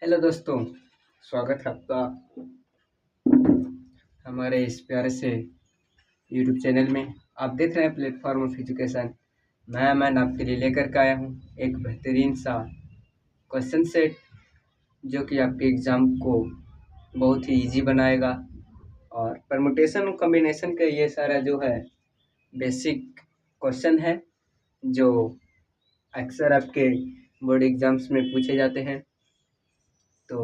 Hello दोस्तों, स्वागत है आपका हमारे इस प्यारे से यूट्यूब चैनल में। आप देख रहे हैं प्लेटफॉर्म ऑफ एजुकेशन। मैं अमन आपके लिए लेकर के आया हूँ एक बेहतरीन सा क्वेश्चन सेट जो कि आपके एग्ज़ाम को बहुत ही इजी बनाएगा। और परमुटेशन और कॉम्बिनेशन का ये सारा जो है बेसिक क्वेश्चन है जो अक्सर आपके बोर्ड एग्ज़ाम्स में पूछे जाते हैं। तो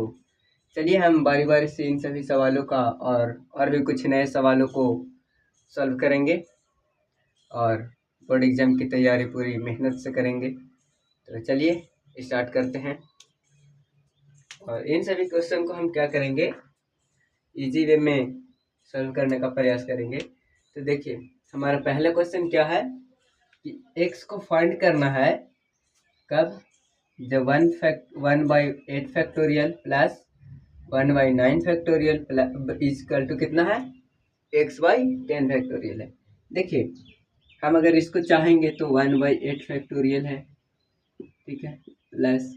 चलिए हम बारी बारी से इन सभी सवालों का और भी कुछ नए सवालों को सॉल्व करेंगे और बोर्ड एग्ज़ाम की तैयारी पूरी मेहनत से करेंगे। तो चलिए स्टार्ट करते हैं और इन सभी क्वेश्चन को हम क्या करेंगे, इजी वे में सॉल्व करने का प्रयास करेंगे। तो देखिए हमारा पहला क्वेश्चन क्या है कि x को फाइंड करना है कब, जब 1/8 factorial plus 1/9 factorial is equal to कितना है, x/10 फैक्टोरियल है। देखिए हम अगर इसको चाहेंगे तो 1/8 फैक्टोरियल है, ठीक है, प्लस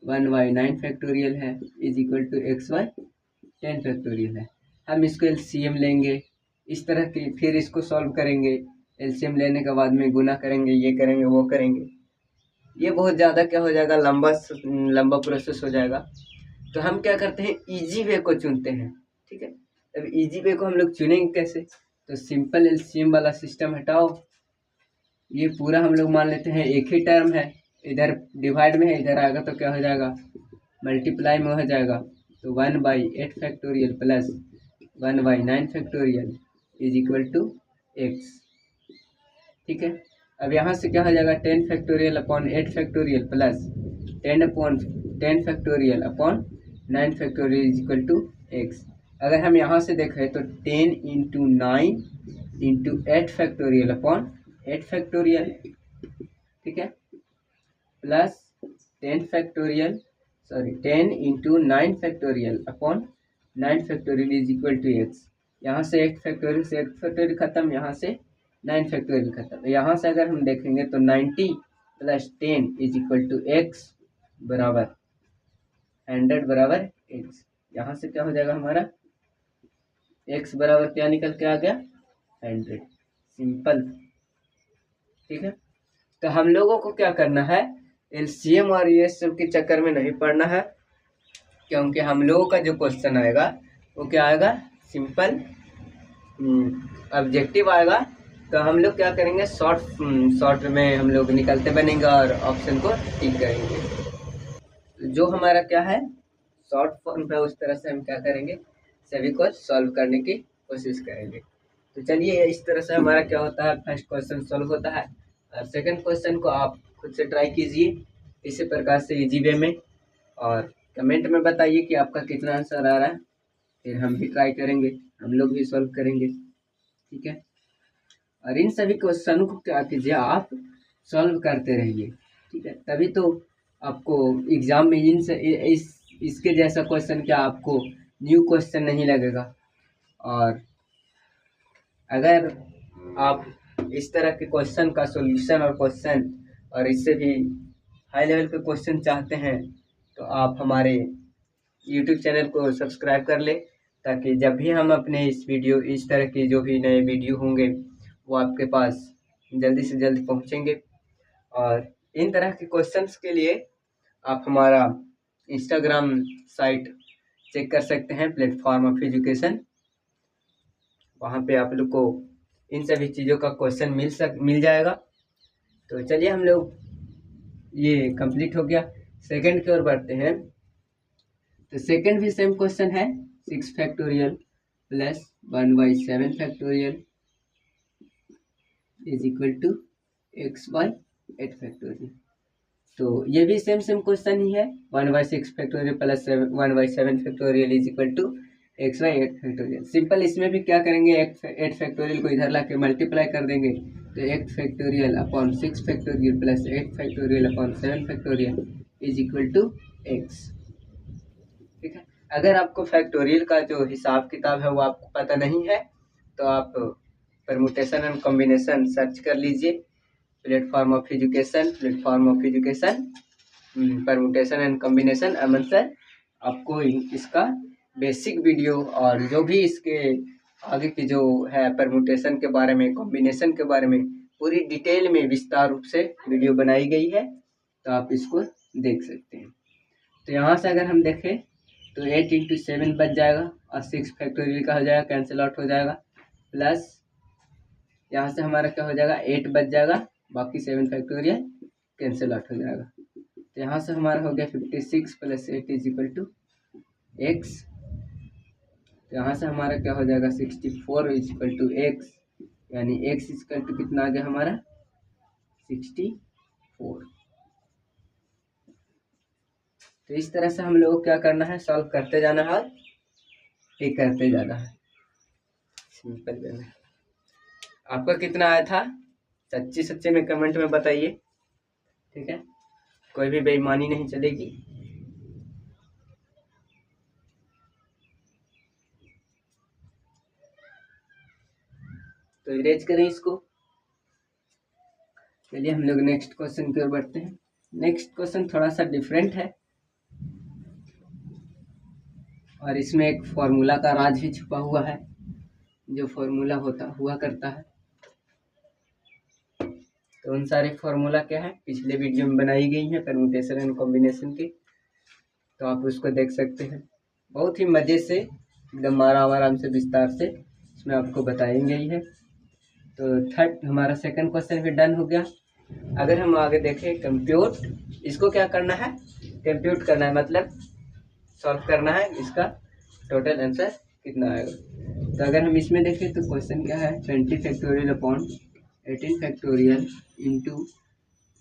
1/9 फैक्टोरियल है is equal to x/10 factorial है। हम इसको एलसीएम लेंगे इस तरह की, फिर इसको सॉल्व करेंगे। एलसीएम लेने के बाद में गुना करेंगे, ये करेंगे वो करेंगे, ये बहुत ज़्यादा क्या हो जाएगा, लंबा प्रोसेस हो जाएगा। तो हम क्या करते हैं, इजी वे को चुनते हैं, ठीक है। अब इजी वे को हम लोग चुनेंगे कैसे, तो सिंपल एलसीएम वाला सिस्टम हटाओ, ये पूरा हम लोग मान लेते हैं एक ही टर्म है, इधर डिवाइड में है, इधर आएगा तो क्या हो जाएगा, मल्टीप्लाई में हो जाएगा। तो 1/8 factorial plus 1/9 factorial is equal to x, ठीक है। अब यहाँ से क्या हो जाएगा, 10 factorial upon 8 factorial plus 10 factorial upon 9 factorial is equal to x. अगर हम यहाँ से देखें तो 10 into 9 into 8 factorial upon 8 factorial, ठीक है, plus 10 into 9 factorial upon 9 factorial is equal to x. यहाँ से 8 फैक्टोरियल से 8 फैक्टोरियल खत्म, यहाँ से 9 फैक्टोरियल खत्म। यहाँ से अगर हम देखेंगे तो 90 plus 10 is equal to x बराबर 100 बराबर एक्स। यहाँ से क्या हो जाएगा हमारा, एक्स बराबर क्या निकल के आ गया, 100। सिंपल, ठीक है। तो हम लोगों को क्या करना है, एलसीएम और ये सब के चक्कर में नहीं पड़ना है, क्योंकि हम लोगों का जो क्वेश्चन आएगा वो क्या आएगा, सिंपल ऑब्जेक्टिव आएगा। तो हम लोग क्या करेंगे, शॉर्ट में हम लोग निकलते बनेंगे और ऑप्शन को टिक करेंगे। जो हमारा क्या है शॉर्ट फॉर्म पे, उस तरह से हम क्या करेंगे, सभी को सॉल्व करने की कोशिश करेंगे। तो चलिए इस तरह से हमारा क्या होता है, फर्स्ट क्वेश्चन सॉल्व होता है और सेकंड क्वेश्चन को आप खुद से ट्राई कीजिए इसी प्रकार से इजी वे में, और कमेंट में बताइए कि आपका कितना आंसर आ रहा है। फिर हम भी ट्राई करेंगे, हम लोग भी सॉल्व करेंगे, ठीक है। और इन सभी क्वेश्चनों को क्या कीजिए, आप सॉल्व करते रहिए, ठीक है, तभी तो आपको एग्जाम में इसके जैसा क्वेश्चन क्या आपको न्यू क्वेश्चन नहीं लगेगा। और अगर आप इस तरह के क्वेश्चन का सॉल्यूशन और इससे भी हाई लेवल के क्वेश्चन चाहते हैं तो आप हमारे यूट्यूब चैनल को सब्सक्राइब कर लें, ताकि जब भी हम अपने इस तरह के जो भी नए वीडियो होंगे वो आपके पास जल्दी से जल्दी पहुंचेंगे। और इन तरह के क्वेश्चंस के लिए आप हमारा इंस्टाग्राम साइट चेक कर सकते हैं, प्लेटफॉर्म ऑफ एजुकेशन। वहाँ पे आप लोग को इन सभी चीज़ों का क्वेश्चन मिल जाएगा। तो चलिए हम लोग, ये कंप्लीट हो गया, सेकंड की ओर बढ़ते हैं। तो सेकंड भी सेम क्वेश्चन है, 6 factorial plus 1/7 factorial is equal to x/8 factorial. तो ये भी सेम क्वेश्चन ही है, 1/6 factorial plus 1/7 factorial is equal to x/8 factorial. Simple इसमें भी क्या करेंगे, 8 फैक्टोरियल को इधर ला के मल्टीप्लाई कर देंगे, तो 8 factorial upon 6 factorial plus 8 factorial upon 7 factorial is equal to x, ठीक है। अगर आपको फैक्टोरियल का जो हिसाब किताब है वो आपको पता नहीं है तो आप परमुटेशन एंड कॉम्बिनेशन सर्च कर लीजिए, platform of education permutation and combination Aman sir, आपको इसका बेसिक वीडियो और जो भी इसके आगे की जो है परम्यूटेशन के बारे में, कॉम्बिनेशन के बारे में पूरी डिटेल में विस्तार रूप से वीडियो बनाई गई है, तो आप इसको देख सकते हैं। तो यहाँ से अगर हम देखें तो 8 × 7 बच जाएगा और 6 फैक्टोरियल का हो जाएगा, कैंसिल आउट हो जाएगा, प्लस यहाँ से हमारा क्या हो जाएगा 8 बच जाएगा, बाकी 7 फैक्टोरियल कैंसिल आउट हो जाएगा। तो यहाँ से हमारा हो गया 56 + 8 = x। तो यहाँ से हमारा क्या हो जाएगा 64 = x, यानी x = कितना आ गया हमारा 64। तो इस तरह से हम लोग को क्या करना है, सॉल्व करते जाना है, ठीक करते जाना है, सिंपल वे में। आपका कितना आया था सच्चे में कमेंट में बताइए, ठीक है, कोई भी बेईमानी नहीं चलेगी। तो इरेज करें इसको। चलिए हम लोग नेक्स्ट क्वेश्चन की ओर बढ़ते हैं। नेक्स्ट क्वेश्चन थोड़ा सा डिफरेंट है और इसमें एक फॉर्मूला का राज भी छुपा हुआ है, जो फॉर्मूला हुआ करता है। तो उन सारे फॉर्मूला क्या है पिछले वीडियो में बनाई गई है परम्यूटेशन एंड कॉम्बिनेशन की, तो आप उसको देख सकते हैं। बहुत ही मज़े से एकदम आराम से विस्तार से इसमें आपको बताई गई है। तो थर्ड हमारा सेकंड क्वेश्चन भी डन हो गया। अगर हम आगे देखें कंप्यूट, इसको क्या करना है कंप्यूट करना है, मतलब सॉल्व करना है, इसका टोटल आंसर कितना आएगा। तो अगर हम इसमें देखें तो क्वेश्चन क्या है 20 फैक्टोरियल अपॉन 18 फैक्टोरियल इंटू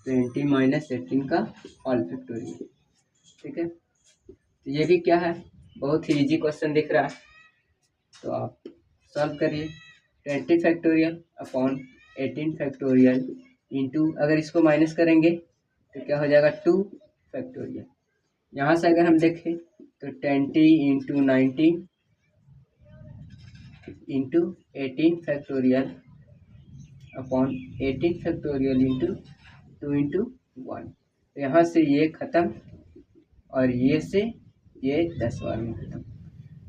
20 - 18 का ऑल फैक्टोरियल, ठीक है। तो ये भी क्या है बहुत ही इजी क्वेश्चन दिख रहा है, तो आप सॉल्व करिए। 20 फैक्टोरियल अपॉन 18 फैक्टोरियल इंटू, अगर इसको माइनस करेंगे तो क्या हो जाएगा 2 फैक्टोरियल। यहाँ से अगर हम देखें तो 20 × 19 into 18 factorial upon 18 factorial into 2 × 1। तो यहाँ से ये ख़त्म और ये से ये 10 बार में ख़त्म,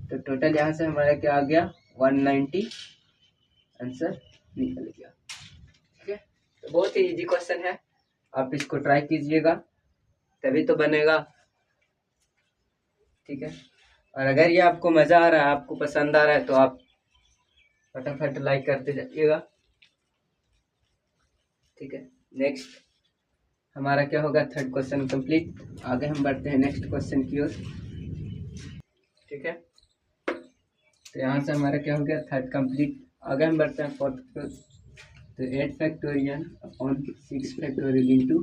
तो टोटल यहाँ से हमारा क्या आ गया 190 आंसर निकल गया, ठीक है। तो बहुत ही इजी क्वेश्चन है, आप इसको ट्राई कीजिएगा तभी तो बनेगा, ठीक है। और अगर ये आपको मज़ा आ रहा है, आपको पसंद आ रहा है, तो आप फटाफट लाइक करते जाइएगा, ठीक है। नेक्स्ट हमारा क्या होगा थर्ड क्वेश्चन कंप्लीट। आगे हम बढ़ते हैं नेक्स्ट क्वेश्चन की ओर, ठीक है। तो यहाँ से हमारा क्या हो गया थर्ड कंप्लीट। आगे हम बढ़ते हैं फोर्थ की ओर। तो 8 factorial upon 6 factorial into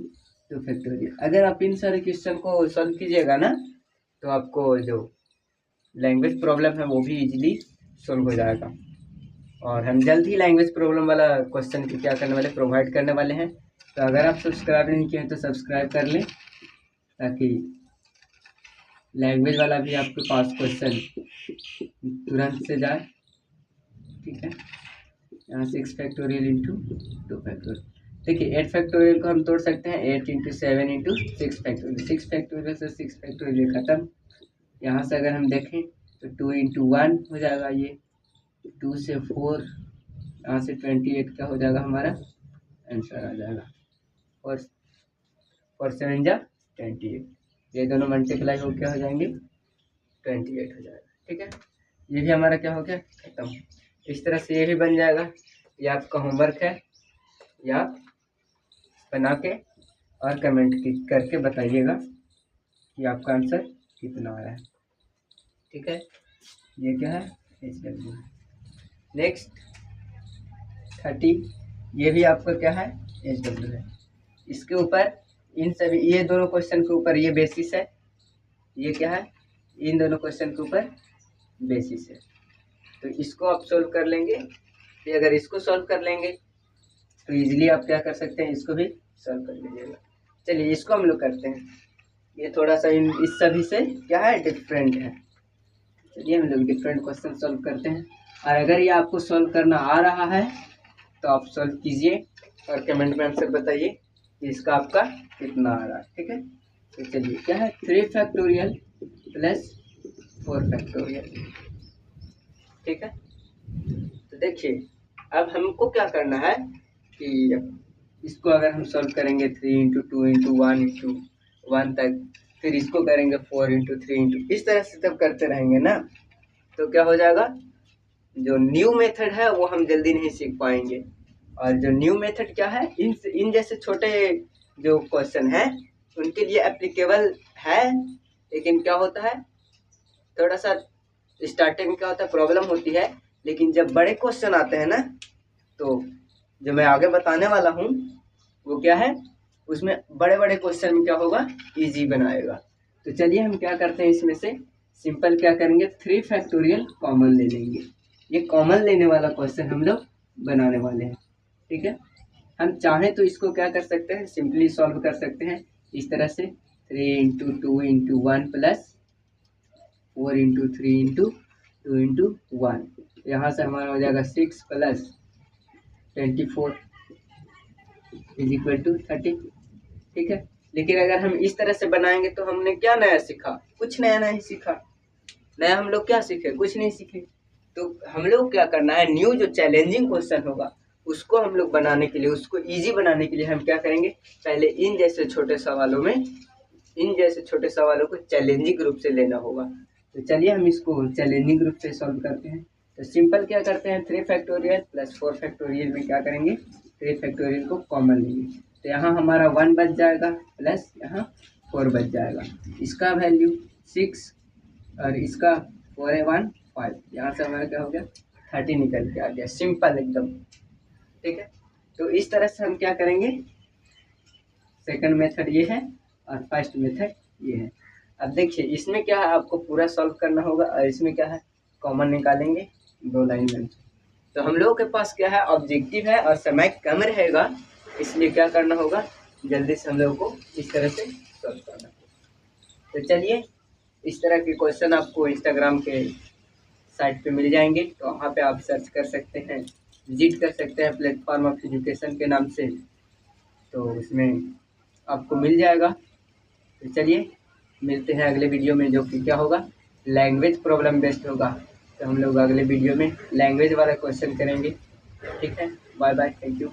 2 factorial. अगर आप इन सारे क्वेश्चन को सॉल्व कीजिएगा ना, तो आपको जो लैंग्वेज प्रॉब्लम है वो भी इजीली सॉल्व हो जाएगा। और हम जल्द ही लैंग्वेज प्रॉब्लम वाला क्वेश्चन की क्या करने वाले प्रोवाइड करने वाले हैं। तो अगर आप सब्सक्राइब नहीं किए हैं तो सब्सक्राइब कर लें, ताकि लैंग्वेज वाला भी आपके पास क्वेश्चन तुरंत से जाए, ठीक है। यहाँ 6 फैक्टोरियल इंटू 2 फैक्टोरियल। देखिए 8 फैक्टोरियल को हम तोड़ सकते हैं 8 × 7 × 6 फैक्टोरियल। 6 फैक्टोरियल से 6 फैक्टोरियल खत्म। यहाँ से अगर हम देखें तो 2 × 1 हो जाएगा, ये 2 से 4, यहाँ से 28 क्या हो जाएगा हमारा आंसर आ जाएगा। और 7 जा 28, ये दोनों मल्टीप्लाई हो क्या हो जाएंगे 28 हो जाएगा, ठीक है। ये भी हमारा क्या हो गया खत्म। इस तरह से ये भी बन जाएगा। ये आपका होमवर्क है, या बना के और कमेंट करके बताइएगा कि आपका आंसर कितना आ रहा है, ठीक है। ये क्या है HW। नेक्स्ट 30, ये भी आपका क्या है HW है। इसके ऊपर इन सभी ये दोनों क्वेश्चन के ऊपर ये बेसिस है, ये क्या है इन दोनों क्वेश्चन के ऊपर बेसिस है। तो इसको आप सोल्व कर लेंगे, फिर अगर इसको सोल्व कर लेंगे तो इजीली आप क्या कर सकते हैं, इसको भी सोल्व कर लीजिएगा। चलिए इसको हम लोग करते हैं, ये थोड़ा सा इस सभी से क्या है डिफरेंट है। चलिए हम लोग डिफरेंट क्वेश्चन सोल्व करते हैं। और अगर ये आपको सोल्व करना आ रहा है तो आप सोल्व कीजिए और कमेंट में आंसर बताइए कि इसका आपका कितना आ रहा है, ठीक है। तो चलिए क्या है 3 फैक्टोरियल प्लस 4 फैक्टोरियल। ठीक है, तो देखिए अब हमको क्या करना है कि इसको अगर हम सॉल्व करेंगे 3 इंटू 2 इंटू 1 इंटू 1 तक, फिर इसको करेंगे 4 इंटू 3 इंटू, इस तरह से जब करते रहेंगे ना तो क्या हो जाएगा, जो न्यू मेथड है वो हम जल्दी नहीं सीख पाएंगे। और जो न्यू मेथड क्या है, इन जैसे छोटे जो क्वेश्चन है उनके लिए एप्लीकेबल है, लेकिन क्या होता है थोड़ा सा स्टार्टिंग में क्या होता है प्रॉब्लम होती है, लेकिन जब बड़े क्वेश्चन आते हैं ना तो जो मैं आगे बताने वाला हूँ वो क्या है, उसमें बड़े बड़े क्वेश्चन में क्या होगा, इजी बनाएगा। तो चलिए हम क्या करते हैं, इसमें से सिंपल क्या करेंगे, 3 फैक्टोरियल कॉमन ले लेंगे। ये कॉमन लेने वाला क्वेश्चन हम लोग बनाने वाले हैं। ठीक है, हम चाहें तो इसको क्या कर सकते हैं, सिंपली सॉल्व कर सकते हैं इस तरह से, 3 into 2 into 1 plus 4 into 3 into 2 into 1। यहाँ से हमारा हो जाएगा 6 प्लस 24 इज इक्वल टू 30। ठीक है, लेकिन अगर हम इस तरह से बनाएंगे तो हमने क्या नया सीखा, कुछ नया नहीं सीखा। नया हम लोग क्या सीखे, कुछ नहीं सीखे। तो हम लोग क्या करना है, न्यू जो चैलेंजिंग क्वेश्चन होगा उसको हम लोग बनाने के लिए, उसको इजी बनाने के लिए हम क्या करेंगे, पहले इन जैसे छोटे सवालों को चैलेंजिंग रूप से लेना होगा। तो चलिए हम इसको चैलेंजिंग रूप से सॉल्व करते हैं। तो सिंपल क्या करते हैं, 3 फैक्टोरियल प्लस 4 फैक्टोरियल में क्या करेंगे, 3 फैक्टोरियल को कॉमन लेंगे। तो यहाँ हमारा 1 बच जाएगा प्लस यहाँ 4 बच जाएगा। इसका वैल्यू 6 और इसका 4 है 1 5, यहाँ से हमारा क्या हो गया 30 निकल के आ गया, सिंपल एकदम। ठीक है, तो इस तरह से हम क्या करेंगे, सेकंड मेथड ये है और फर्स्ट मेथड ये है। अब देखिए इसमें क्या है, आपको पूरा सॉल्व करना होगा और इसमें क्या है, कॉमन निकालेंगे 2 लाइन में। तो हम लोगों के पास क्या है, ऑब्जेक्टिव है और समय कम रहेगा, इसलिए क्या करना होगा, जल्दी से हम लोगों को इस तरह से सॉल्व करना होगा। तो चलिए इस तरह के क्वेश्चन आपको इंस्टाग्राम के साइट पे मिल जाएंगे, तो वहाँ पे आप सर्च कर सकते हैं, विजिट कर सकते हैं प्लेटफॉर्म ऑफ एजुकेशन के नाम से, तो उसमें आपको मिल जाएगा। तो चलिए मिलते हैं अगले वीडियो में, जो कि क्या होगा, लैंग्वेज प्रॉब्लम बेस्ड होगा। तो हम लोग अगले वीडियो में लैंग्वेज वाला क्वेश्चन करेंगे। ठीक है, बाय बाय, थैंक यू।